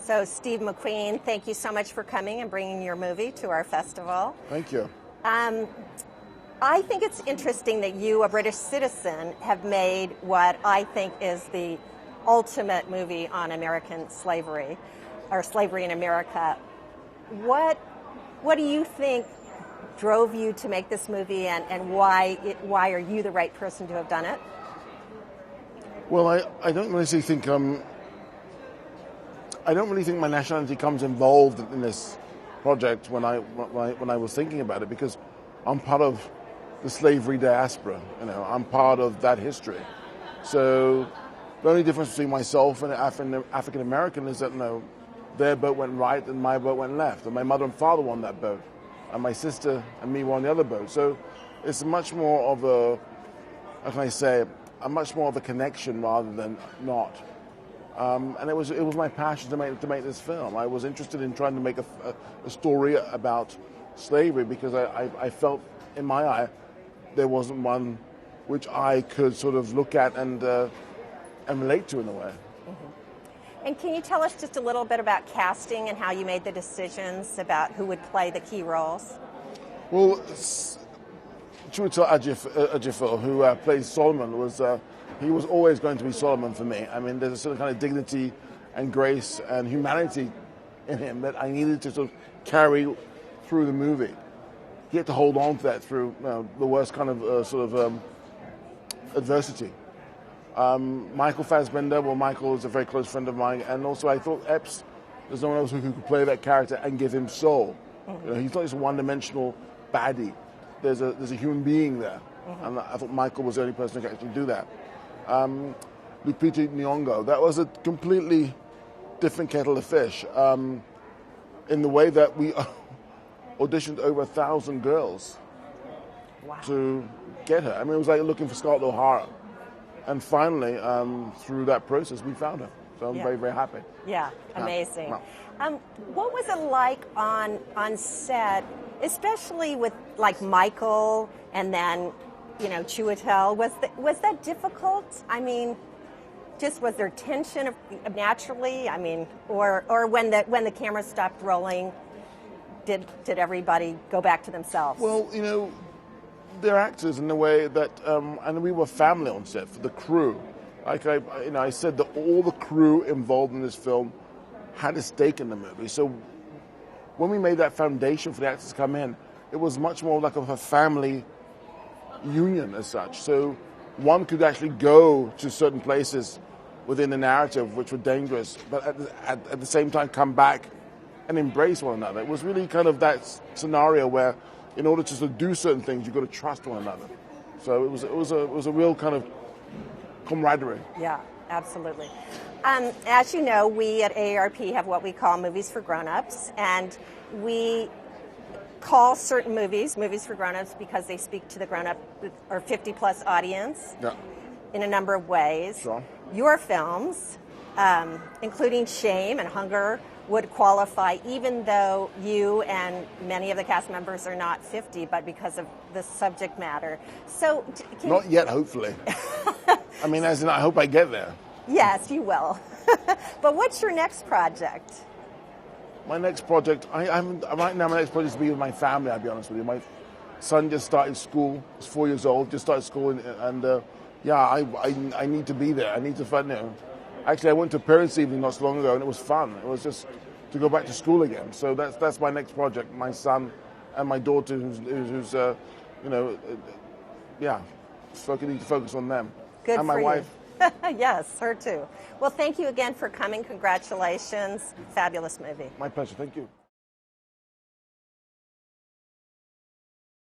So Steve McQueen, thank you so much for coming and bringing your movie to our festival. Thank you. I think it's interesting that you, a British citizen, have made what I think is the ultimate movie on American slavery, or slavery in America. What do you think drove you to make this movie, and why are you the right person to have done it? Well, I don't really think I don't really think my nationality comes involved in this project when I was thinking about it, because I'm part of the slavery diaspora. I'm part of that history. So the only difference between myself and African American is that their boat went right and my boat went left, and my mother and father were on that boat, and my sister and me were on the other boat. So it's much more of much more of a connection rather than not. And it was my passion to make this film. I was interested in trying to make a story about slavery because I felt in my eye there wasn't one which I could sort of look at and relate to in a way. Mm-hmm. And can you tell us just a little bit about casting and how you made the decisions about who would play the key roles? Well, Chiwetel Ejiofor, who plays Solomon, he was always going to be Solomon for me. I mean, there's a certain kind of dignity and grace and humanity in him that I needed to sort of carry through the movie. He had to hold on to that through the worst kind of adversity. Michael Fassbender, Michael is a very close friend of mine, and also I thought Epps, there's no one else who could play that character and give him soul. Mm-hmm. He's not just a one-dimensional baddie. There's a human being there, mm-hmm. and I thought Michael was the only person who could actually do that. Lupita Nyong'o, that was a completely different kettle of fish, in the way that we auditioned over 1,000 girls. Wow. To get her. I mean, it was like looking for Scarlett O'Hara, and finally, through that process, we found her. So I'm very, very happy. Yeah, amazing. What was it like on set, especially with like Michael and then Chiwetel? Was that difficult? I mean, just was there tension naturally? I mean, or when the camera stopped rolling, did everybody go back to themselves? Well, they're actors in the way that, and we were family on set for the crew. Like I said that all the crew involved in this film had a stake in the movie. So when we made that foundation for the actors to come in, it was much more like a family union as such. So one could actually go to certain places within the narrative which were dangerous, but at the same time come back and embrace one another. It was really kind of that scenario where in order to sort of do certain things, you've got to trust one another. So it was a real kind of camaraderie. Yeah, absolutely. As you know, we at AARP have what we call Movies for Grownups, and we call certain movies for Grownups because they speak to the grown-up or 50-plus audience in a number of ways. Sure. Your films, including Shame and Hunger, would qualify even though you and many of the cast members are not 50, but because of the subject matter. So not yet, hopefully. I mean, as in, I hope I get there. Yes, you will. But what's your next project? My next project, right now my next project is to be with my family, I'll be honest with you. My son just started school, he's 4 years old, just started school, and I need to be there. I need to find, Actually, I went to parents' evening not so long ago, and it was fun. It was just to go back to school again. So that's my next project. My son and my daughter, who's so I need to focus on them. Good and my for you. wife. Yes, her too. Well, thank you again for coming. Congratulations. Fabulous movie. My pleasure. Thank you.